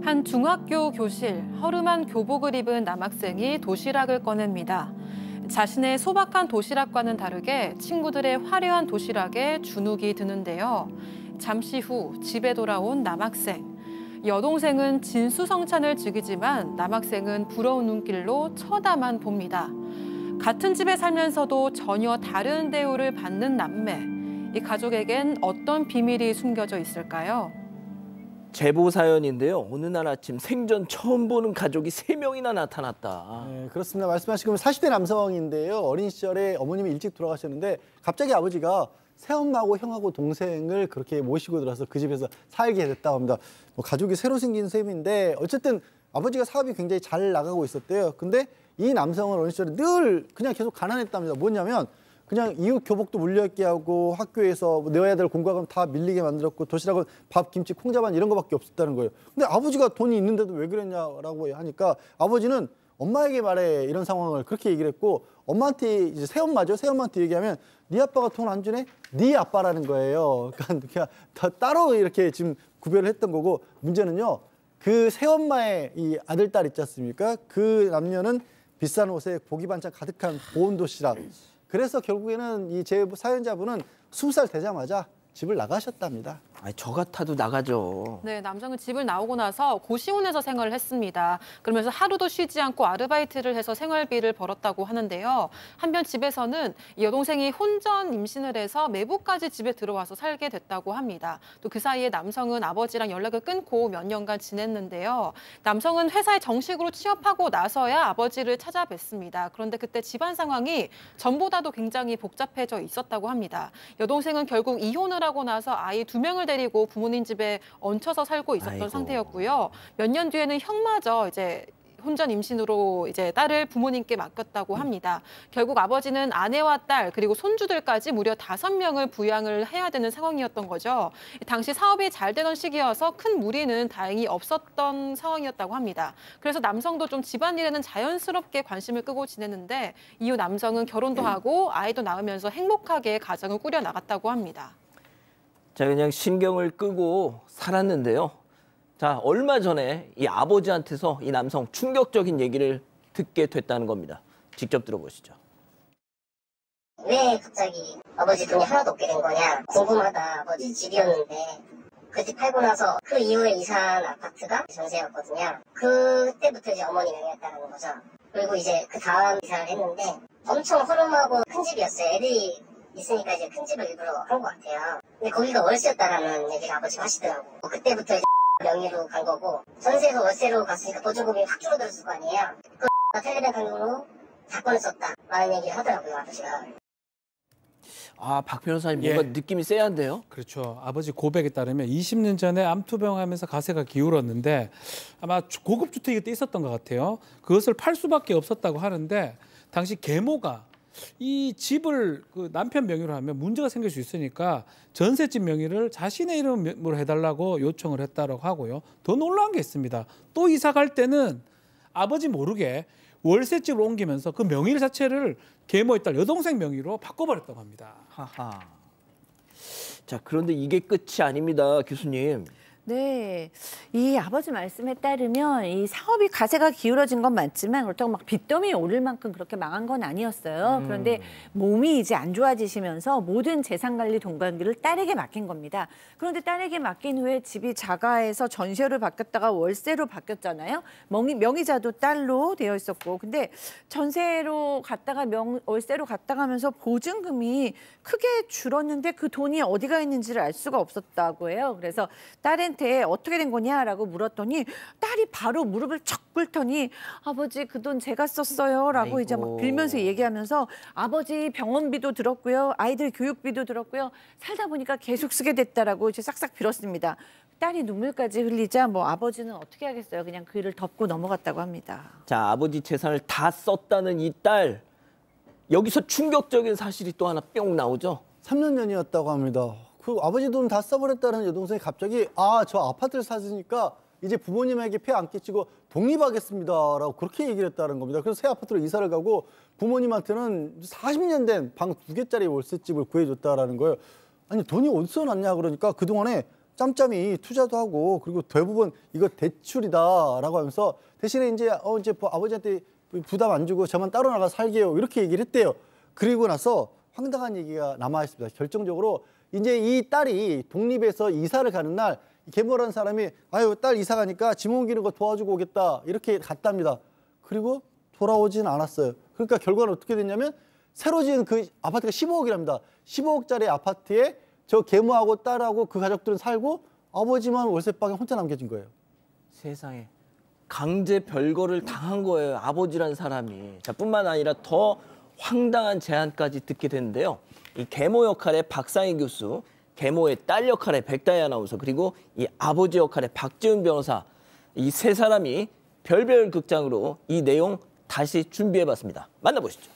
한 중학교 교실, 허름한 교복을 입은 남학생이 도시락을 꺼냅니다. 자신의 소박한 도시락과는 다르게 친구들의 화려한 도시락에 주눅이 드는데요. 잠시 후 집에 돌아온 남학생. 여동생은 진수성찬을 즐기지만 남학생은 부러운 눈길로 쳐다만 봅니다. 같은 집에 살면서도 전혀 다른 대우를 받는 남매. 이 가족에겐 어떤 비밀이 숨겨져 있을까요? 제보 사연인데요. 어느 날 아침 생전 처음 보는 가족이 3명이나 나타났다. 네, 그렇습니다. 말씀하신 40대 남성인데요. 어린 시절에 어머님이 일찍 돌아가셨는데 갑자기 아버지가 새엄마하고 형하고 동생을 그렇게 모시고 들어서 그 집에서 살게 됐다고 합니다. 뭐 가족이 새로 생긴 셈인데 어쨌든 아버지가 사업이 굉장히 잘 나가고 있었대요. 근데 이 남성은 어린 시절에 늘 그냥 계속 가난했답니다. 뭐냐면 그냥 이웃 교복도 물려입게 하고 학교에서 내와야 될 공부하면 다 밀리게 만들었고 도시락은 밥, 김치, 콩자반 이런 거밖에 없었다는 거예요. 근데 아버지가 돈이 있는데도 왜 그랬냐라고 하니까 아버지는 엄마에게 말해 이런 상황을 그렇게 얘기를 했고 엄마한테 이제 새엄마죠. 새엄마한테 얘기하면 네 아빠가 돈 안 주네? 네 아빠라는 거예요. 그러니까 그냥 다 따로 이렇게 지금 구별을 했던 거고 문제는요. 그 새엄마의 이 아들, 딸 있지 않습니까? 그 남녀는 비싼 옷에 고기 반찬 가득한 보온 도시락. 그래서 결국에는 이 제 사연자분은 20살 되자마자 집을 나가셨답니다. 아니, 저 같아도 나가죠. 네, 남성은 집을 나오고 나서 고시원에서 생활을 했습니다. 그러면서 하루도 쉬지 않고 아르바이트를 해서 생활비를 벌었다고 하는데요. 한편 집에서는 여동생이 혼전 임신을 해서 매부까지 집에 들어와서 살게 됐다고 합니다. 또 그 사이에 남성은 아버지랑 연락을 끊고 몇 년간 지냈는데요. 남성은 회사에 정식으로 취업하고 나서야 아버지를 찾아뵀습니다. 그런데 그때 집안 상황이 전보다도 굉장히 복잡해져 있었다고 합니다. 여동생은 결국 이혼을 하고 나서 아이 2명을 데리고 부모님 집에 얹혀서 살고 있었던 아이고. 상태였고요. 몇 년 뒤에는 형마저 이제 혼전 임신으로 이제 딸을 부모님께 맡겼다고 합니다. 결국 아버지는 아내와 딸 그리고 손주들까지 무려 5명을 부양을 해야 되는 상황이었던 거죠. 당시 사업이 잘 되던 시기여서 큰 무리는 다행히 없었던 상황이었다고 합니다. 그래서 남성도 좀 집안일에는 자연스럽게 관심을 끄고 지냈는데 이후 남성은 결혼도 하고 아이도 낳으면서 행복하게 가정을 꾸려 나갔다고 합니다. 자, 그냥 신경을 끄고 살았는데요. 자, 얼마 전에 이 아버지한테서 이 남성 충격적인 얘기를 듣게 됐다는 겁니다. 직접 들어보시죠. 왜 갑자기 아버지 돈이 하나도 없게 된 거냐 궁금하다. 아버지 집이었는데 그 집 팔고 나서 그 이후에 이사한 아파트가 전세였거든요. 그때부터 이제 어머니 명의였다는 거죠. 그리고 이제 그 다음 이사를 했는데 엄청 허름하고 큰 집이었어요. 애들이 있으니까 이제 큰 집을 일부러 한 것 같아요. 근데 거기가 월세였다라는 얘기를 아버지가 하시더라고. 그때부터 이제 명의로 간 거고 전세에서 월세로 갔으니까 보조금이 확 줄어들었을 거 아니에요. 그 텔레비전 강요로 사건을 썼다 라는 얘기를 하더라고요, 아버지가. 아, 박 변호사님 뭔가 느낌이 쎄한데요? 그렇죠. 아버지 고백에 따르면 20년 전에 암투병하면서 가세가 기울었는데 아마 고급 주택이 때 있었던 것 같아요. 그것을 팔 수밖에 없었다고 하는데 당시 계모가 이 집을 그 남편 명의로 하면 문제가 생길 수 있으니까 전셋집 명의를 자신의 이름으로 해달라고 요청을 했다고 하고요. 더 놀라운 게 있습니다. 또 이사 갈 때는 아버지 모르게 월세집을 옮기면서 그 명의 자체를 계모의 딸 여동생 명의로 바꿔버렸다고 합니다. 하하. 자, 그런데 이게 끝이 아닙니다, 교수님. 네, 이 아버지 말씀에 따르면 이 사업이 가세가 기울어진 건 맞지만 그렇다고 막 빚더미에 오를 만큼 그렇게 망한 건 아니었어요. 그런데 몸이 이제 안 좋아지시면서 모든 재산 관리 돈 관리를 딸에게 맡긴 겁니다. 그런데 딸에게 맡긴 후에 집이 자가에서 전세로 바뀌었다가 월세로 바뀌었잖아요. 명의자도 딸로 되어 있었고, 근데 전세로 갔다가 월세로 갔다가 하면서 보증금이 크게 줄었는데 그 돈이 어디가 있는지를 알 수가 없었다고 해요. 그래서 딸은 어떻게 된 거냐라고 물었더니 딸이 바로 무릎을 척 꿇더니 아버지 그 돈 제가 썼어요 라고 아이고. 이제 막 빌면서 얘기하면서 아버지 병원비도 들었고요. 아이들 교육비도 들었고요. 살다 보니까 계속 쓰게 됐다라고 이제 싹싹 빌었습니다. 딸이 눈물까지 흘리자 뭐 아버지는 어떻게 하겠어요. 그냥 그 일을 덮고 넘어갔다고 합니다. 자, 아버지 재산을 다 썼다는 이 딸. 여기서 충격적인 사실이 또 하나 뿅 나오죠. 3년 전이었다고 합니다. 그 아버지 돈 다 써버렸다는 여동생이 갑자기 저 아파트를 샀으니까 이제 부모님에게 폐 안 끼치고 독립하겠습니다라고 그렇게 얘기를 했다는 겁니다. 그래서 새 아파트로 이사를 가고 부모님한테는 40년 된 방 2개짜리 월세집을 구해줬다라는 거예요. 아니 돈이 어디서 났냐 그러니까 그동안에 짬짬이 투자도 하고 그리고 대부분 이거 대출이다라고 하면서 대신에 이제 아버지한테 부담 안 주고 저만 따로 나가 살게요 이렇게 얘기를 했대요. 그리고 나서 황당한 얘기가 남아 있습니다. 결정적으로 이제 이 딸이 독립해서 이사를 가는 날 계모라는 사람이 아유 딸 이사 가니까 짐 옮기는 거 도와주고 오겠다 이렇게 갔답니다. 그리고 돌아오진 않았어요. 그러니까 결과는 어떻게 됐냐면 새로 지은 그 아파트가 15억이랍니다. 15억짜리 아파트에 저 계모하고 딸하고 그 가족들은 살고 아버지만 월세방에 혼자 남겨진 거예요. 세상에. 강제 별거를 당한 거예요. 아버지란 사람이. 자, 뿐만 아니라 더 황당한 제안까지 듣게 됐는데요. 이 계모 역할의 박상희 교수, 계모의 딸 역할의 백다희 아나운서, 그리고 이 아버지 역할의 박지훈 변호사, 이 세 사람이 별별 극장으로 이 내용 다시 준비해봤습니다. 만나보시죠.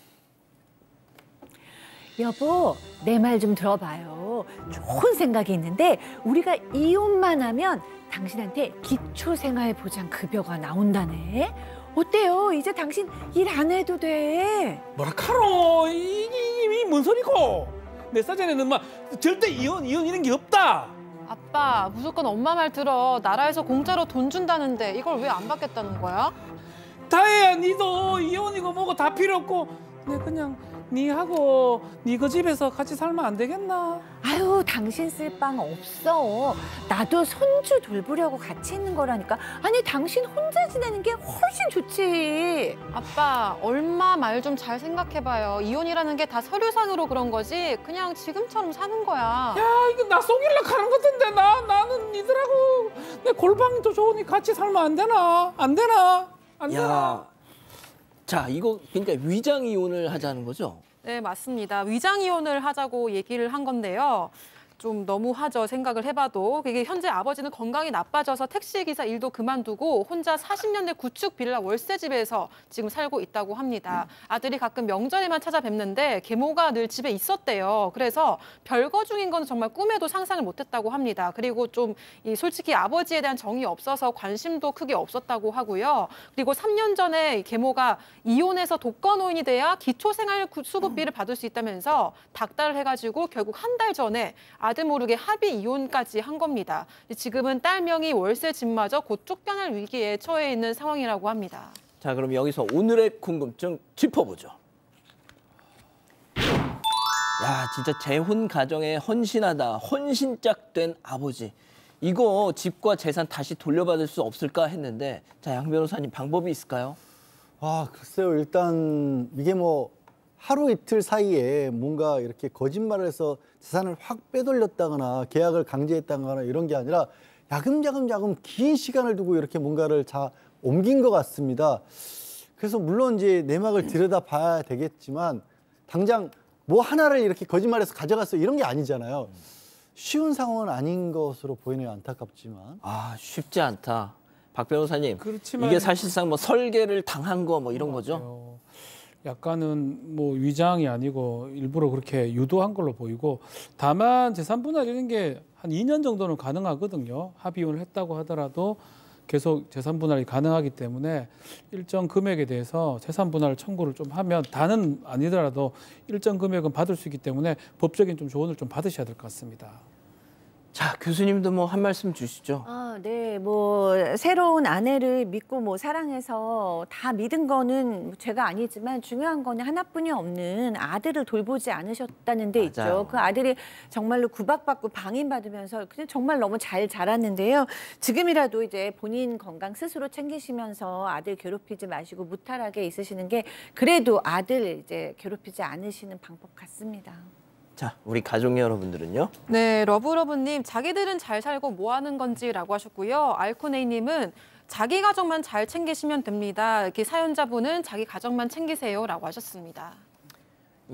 여보, 내 말 좀 들어봐요. 좋은 생각이 있는데 우리가 이혼만 하면 당신한테 기초생활보장급여가 나온다네. 어때요? 이제 당신 일 안 해도 돼. 뭐라 카노? 이게 뭔 소리고? 내 사전에는 막 절대 이혼 이런 게 없다. 아빠, 무조건 엄마 말 들어. 나라에서 공짜로 돈 준다는데 이걸 왜 안 받겠다는 거야? 다혜야, 니도 이혼이고 뭐고 다 필요 없고 내 그냥 니하고 니 그 집에서 같이 살면 안 되겠나? 아유, 당신 쓸 방 없어. 나도 손주 돌보려고 같이 있는 거라니까. 아니, 당신 혼자 지내는 게 훨씬 좋지. 아빠, 얼마 말 좀 잘 생각해봐요. 이혼이라는 게 다 서류상으로 그런 거지. 그냥 지금처럼 사는 거야. 야, 이거 나 속이려고 하는 건데 나는 니들하고 내 골방이 더 좋으니 같이 살면 안 되나? 안 되나? 안 되나? 야, 자, 이거 그러니까 위장 이혼을 하자는 거죠? 네, 맞습니다. 위장 이혼을 하자고 얘기를 한 건데요. 좀 너무하죠. 생각을 해봐도. 이게 현재 아버지는 건강이 나빠져서 택시기사 일도 그만두고 혼자 40년대 구축 빌라 월세집에서 지금 살고 있다고 합니다. 아들이 가끔 명절에만 찾아뵙는데 계모가 늘 집에 있었대요. 그래서 별거 중인 건 정말 꿈에도 상상을 못했다고 합니다. 그리고 좀 솔직히 아버지에 대한 정이 없어서 관심도 크게 없었다고 하고요. 그리고 3년 전에 계모가 이혼해서 독거노인이 돼야 기초생활수급비를 받을 수 있다면서 닥달을 해가지고 결국 한 달 전에 아들 모르게 합의 이혼까지 한 겁니다. 지금은 딸 명의 월세 집마저 곧 쫓겨날 위기에 처해 있는 상황이라고 합니다. 자, 그럼 여기서 오늘의 궁금증 짚어보죠. 야, 진짜 재혼 가정에 헌신하다, 헌신짝 된 아버지. 이거 집과 재산 다시 돌려받을 수 없을까 했는데, 자, 양 변호사님 방법이 있을까요? 아, 글쎄요. 일단 이게 뭐 하루 이틀 사이에 뭔가 이렇게 거짓말을 해서 재산을 확 빼돌렸다거나 계약을 강제했다거나 이런 게 아니라 야금야금 긴 시간을 두고 이렇게 뭔가를 다 옮긴 것 같습니다. 그래서 물론 이제 내막을 들여다봐야 되겠지만 당장 뭐 하나를 이렇게 거짓말해서 가져갔어 이런 게 아니잖아요. 쉬운 상황은 아닌 것으로 보이네요. 안타깝지만. 아, 쉽지 않다. 박 변호사님, 그렇지만 이게 사실상 뭐 설계를 당한 거 뭐 이런 거죠? 약간은 뭐 위장이 아니고 일부러 그렇게 유도한 걸로 보이고, 다만 재산 분할 이런 게 한 2년 정도는 가능하거든요. 합의혼을 했다고 하더라도 계속 재산 분할이 가능하기 때문에 일정 금액에 대해서 재산 분할 청구를 좀 하면, 다는 아니더라도 일정 금액은 받을 수 있기 때문에 법적인 좀 조언을 좀 받으셔야 될 것 같습니다. 자, 교수님도 뭐 한 말씀 주시죠. 네, 뭐 새로운 아내를 믿고 뭐 사랑해서 다 믿은 거는 죄가 아니지만 중요한 거는 하나뿐이 없는 아들을 돌보지 않으셨다는 데 맞아요. 있죠. 그 아들이 정말로 구박받고 방임받으면서 그냥 정말 너무 잘 자랐는데요. 지금이라도 이제 본인 건강 스스로 챙기시면서 아들 괴롭히지 마시고 무탈하게 있으시는 게 그래도 아들 이제 괴롭히지 않으시는 방법 같습니다. 자, 우리 가족 여러분들은요? 네, 러브러브님, 자기들은 잘 살고 뭐 하는 건지라고 하셨고요. 알코네이님은 자기 가정만 잘 챙기시면 됩니다. 이렇게 사연자분은 자기 가정만 챙기세요라고 하셨습니다.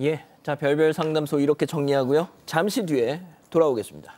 예, 자, 별별 상담소 이렇게 정리하고요. 잠시 뒤에 돌아오겠습니다.